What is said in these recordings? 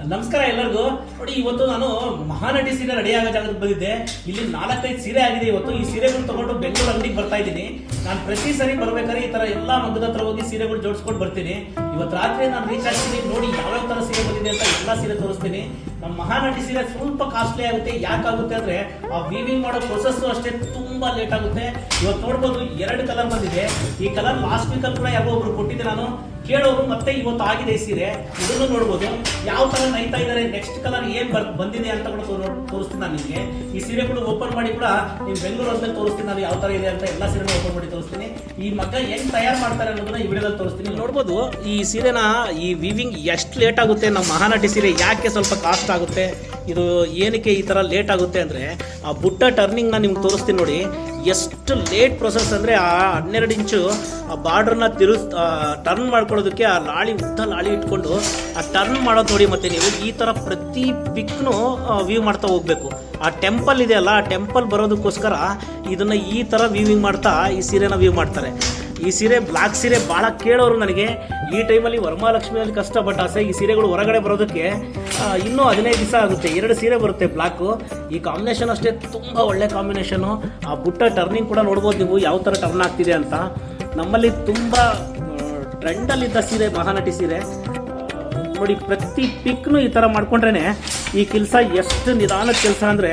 ನಮಸ್ಕಾರ ಎಲ್ಲರಿಗೂ. ನೋಡಿ, ಇವತ್ತು ನಾನು ಮಹಾನಟಿ ಸೀರೆ ರೆಡಿ ಆಗೋ ಜಾಗಕ್ಕೆ ಬಂದಿದ್ದೆ. ಇಲ್ಲಿ 4-5 ಸೀರೆ ಆಗಿದೆ. ಇವತ್ತು ಈ ಸೀರೆಗಳು ತಗೊಂಡು ಬೆಂಗಳೂರು ಅಂಗಡಿಗೆ ಬರ್ತಾ ಇದ್ದೀನಿ. ನಾನು ಪ್ರತಿ ಸರಿ ಬರ್ಬೇಕಾದ್ರೆ ಈ ತರ ಎಲ್ಲಾ ಮಗ್ಗದ ಹತ್ರ ಹೋಗಿ ಸೀರೆಗಳು ಜೋಡಿಸ್ಕೊಂಡು ಬರ್ತೀನಿ. ಇವತ್ತು ರಾತ್ರಿ ನಾನು ರೀಚ್ ಆಗ್ತೀನಿ. ನೋಡಿ ಯಾವ್ಯಾವ ತರ ಸೀರೆ ಬಂದಿದೆ ಅಂತ ಎಲ್ಲಾ ಸೀರೆ ತೋರಿಸ್ತೀನಿ. ನಮ್ಮ ಮಹಾನಟಿ ಸೀರೆ ಸ್ವಲ್ಪ ಕಾಸ್ಟ್ಲಿ ಆಗುತ್ತೆ. ಯಾಕಾಗುತ್ತೆ ಅಂದ್ರೆ ಆ ವೀವಿಂಗ್ ಮಾಡೋ ಪ್ರೊಸೆಸ್ ಅಷ್ಟೇ ತುಂಬಾ ಲೇಟ್ ಆಗುತ್ತೆ. ಇವತ್ತು ನೋಡ್ಬೋದು 2 ಕಲರ್ ಬಂದಿದೆ. ಈ ಕಲರ್ ಲಾಸ್ಟ್ ವೀಕಲ್ಲಿ ಕೂಡ ಯಾರೋ ಒಬ್ರು ಕೊಟ್ಟಿದ್ದೆ ನಾನು ಕೇಳೋರು. ಮತ್ತೆ ಇವತ್ತು ಆಗಿದೆ ಸೀರೆ. ಇದನ್ನು ನೋಡ್ಬೋದು ಯಾವ ತರ ನೈತಾ ಇದಾರೆ. ನೆಕ್ಸ್ಟ್ ಕಲರ್ ಏನ್ ಬಂದಿದೆ ಅಂತ ಕೂಡ ತೋರಿಸ್ತೀನಿ ನಾನು ನಿಮಗೆ. ಈ ಸೀರೆಗಳು ಓಪನ್ ಮಾಡಿ ಕೂಡ ನೀವು ಬೆಂಗಳೂರು ಆದ್ಮೇಲೆ ತೋರಿಸ್ತೀನಿ ನಾನು ಯಾವ ತರ ಇದೆ ಅಂತ. ಎಲ್ಲಾ ಸೀರೆ ಓಪನ್ ಮಾಡಿ ತೋರಿಸ್ತೀನಿ. ಈ ಮಗ್ಗ ಹೆಂಗ್ ತಯಾರು ಮಾಡ್ತಾರೆ ಅನ್ನೋದನ್ನ ಈ ವಿಡಿಯೋದಲ್ಲಿ ತೋರಿಸ್ತೀನಿ. ನೋಡ್ಬೋದು ಈ ಸೀರೆನ ಈ ವಿವಿಂಗ್ ಎಷ್ಟು ಲೇಟ್ ಆಗುತ್ತೆ. ನಮ್ಮ ಮಹಾನಟಿ ಸೀರೆ ಯಾಕೆ ಸ್ವಲ್ಪ ಕಾಸ್ಟ್ ಆಗುತ್ತೆ, ಇದು ಏನಕ್ಕೆ ಈ ತರ ಲೇಟ್ ಆಗುತ್ತೆ ಅಂದ್ರೆ ಆ ಬುಟ್ಟ ಟರ್ನಿಂಗ್ ನ ನಿಮ್ಗೆ ತೋರಿಸ್ತೀನಿ ನೋಡಿ. ಎಷ್ಟು ಲೇಟ್ ಪ್ರೊಸೆಸ್ ಅಂದರೆ ಆ 12 ಇಂಚು ಆ ಬಾರ್ಡ್ರನ್ನ ಟರ್ನ್ ಮಾಡ್ಕೊಳ್ಳೋದಕ್ಕೆ ಆ ಉದ್ದ ಲಾಳಿ ಇಟ್ಕೊಂಡು ಆ ಟರ್ನ್ ಮಾಡೋದು ನೋಡಿ. ಮತ್ತೆ ನೀವು ಈ ಥರ ಪ್ರತಿ ಪಿಕ್ನು ವ್ಯೂ ಮಾಡ್ತಾ ಹೋಗ್ಬೇಕು. ಆ ಟೆಂಪಲ್ ಇದೆಯಲ್ಲ, ಆ ಟೆಂಪಲ್ ಬರೋದಕ್ಕೋಸ್ಕರ ಇದನ್ನು ಈ ಥರ ವ್ಯೂವಿಂಗ್ ಮಾಡ್ತಾ ಈ ಸೀರೆನ ವ್ಯೂ ಮಾಡ್ತಾರೆ. ಈ ಸೀರೆ ಬ್ಲಾಕ್ ಸೀರೆ ಭಾಳ ಕೇಳೋರು ನನಗೆ. ಈ ಟೈಮಲ್ಲಿ ವರಮಹಾಲಕ್ಷ್ಮಿಯಲ್ಲಿ ಕಷ್ಟಪಟ್ಟ ಆಸೆ. ಈ ಸೀರೆಗಳು ಹೊರಗಡೆ ಬರೋದಕ್ಕೆ ಇನ್ನೂ 15 ದಿವಸ ಆಗುತ್ತೆ. 2 ಸೀರೆ ಬರುತ್ತೆ ಬ್ಲಾಕು. ಈ ಕಾಂಬಿನೇಷನ್ ಅಷ್ಟೇ ತುಂಬ ಒಳ್ಳೆ ಕಾಂಬಿನೇಷನು. ಆ ಬುಟ್ಟ ಟರ್ನಿಂಗ್ ಕೂಡ ನೋಡ್ಬೋದು ನೀವು ಯಾವ ಥರ ಟರ್ನ್ ಆಗ್ತಿದೆ ಅಂತ. ನಮ್ಮಲ್ಲಿ ತುಂಬ ಟ್ರೆಂಡಲ್ಲಿದ್ದ ಸೀರೆ ಮಹಾನಟಿ ಸೀರೆ ನೋಡಿ. ಪ್ರತಿ ಪಿಕ್ನು ಈ ಥರ ಮಾಡ್ಕೊಂಡ್ರೇ ಈ ಕೆಲಸ ಎಷ್ಟು ನಿಧಾನದ ಕೆಲಸ ಅಂದರೆ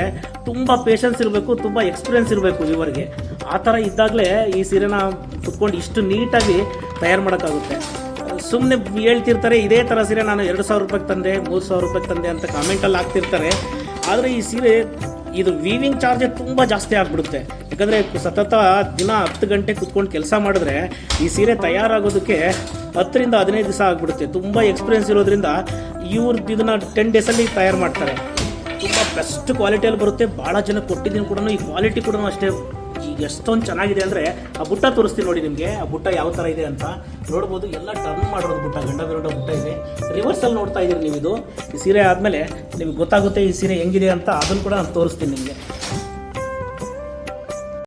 ತುಂಬ ಪೇಷನ್ಸ್ ಇರಬೇಕು, ತುಂಬ ಎಕ್ಸ್ಪೀರಿಯನ್ಸ್ ಇರಬೇಕು ಇವರಿಗೆ. ಆ ಥರ ಇದ್ದಾಗಲೇ ಈ ಸೀರೆನ ಕುತ್ಕೊಂಡು ಇಷ್ಟು ನೀಟಾಗಿ ತಯಾರು ಮಾಡೋಕ್ಕಾಗುತ್ತೆ. ಸುಮ್ಮನೆ ಹೇಳ್ತಿರ್ತಾರೆ ಇದೇ ಥರ ಸೀರೆ ನಾನು 2,000 ರೂಪಾಯಿಗೆ ತಂದೆ, 3,000 ರೂಪಾಯಿಗೆ ತಂದೆ ಅಂತ ಕಾಮೆಂಟಲ್ಲಿ ಹಾಕ್ತಿರ್ತಾರೆ. ಆದರೆ ಈ ಸೀರೆ ಇದು ವೀವಿಂಗ್ ಚಾರ್ಜೇ ತುಂಬ ಜಾಸ್ತಿ ಆಗಿಬಿಡುತ್ತೆ. ಯಾಕಂದರೆ ಸತತ ದಿನ 10 ಗಂಟೆ ಕುತ್ಕೊಂಡು ಕೆಲಸ ಮಾಡಿದ್ರೆ ಈ ಸೀರೆ ತಯಾರಾಗೋದಕ್ಕೆ 10 ರಿಂದ 15 ದಿವಸ ಆಗಿಬಿಡುತ್ತೆ. ತುಂಬ ಎಕ್ಸ್ಪೀರಿಯನ್ಸ್ ಇರೋದ್ರಿಂದ ಇವ್ರದ್ದು ಇದನ್ನು 10 ಡೇಸಲ್ಲಿ ತಯಾರು ಮಾಡ್ತಾರೆ. ತುಂಬ ಬೆಸ್ಟ್ ಕ್ವಾಲಿಟಿಯಲ್ಲಿ ಬರುತ್ತೆ. ಭಾಳ ಜನ ಕೊಟ್ಟಿದ್ದೀನಿ ಕೂಡ. ಈ ಕ್ವಾಲಿಟಿ ಕೂಡ ಅಷ್ಟೇ ಈಗ ಎಷ್ಟೊಂದು ಚೆನ್ನಾಗಿದೆ ಅಂದರೆ ಆ ಬುಟ್ಟ ತೋರಿಸ್ತೀನಿ ನೋಡಿ ನಿಮಗೆ. ಆ ಬುಟ್ಟ ಯಾವ ಥರ ಇದೆ ಅಂತ ನೋಡ್ಬೋದು. ಎಲ್ಲ ಟರ್ನ್ ಮಾಡಿರೋದು ಬುಟ್ಟ, ಗಂಡ ಬಿರೋಡ ಬುಟ್ಟ ಇದೆ. ರಿವರ್ಸಲ್ಲಿ ನೋಡ್ತಾ ಇದ್ದೀರಿ ನೀವು. ಇದು ಈ ಸೀರೆ ಆದಮೇಲೆ ನಿಮಗೆ ಗೊತ್ತಾಗುತ್ತೆ ಈ ಸೀರೆ ಹೆಂಗಿದೆ ಅಂತ. ಅದನ್ನು ಕೂಡ ನಾನು ತೋರಿಸ್ತೀನಿ ನಿಮಗೆ.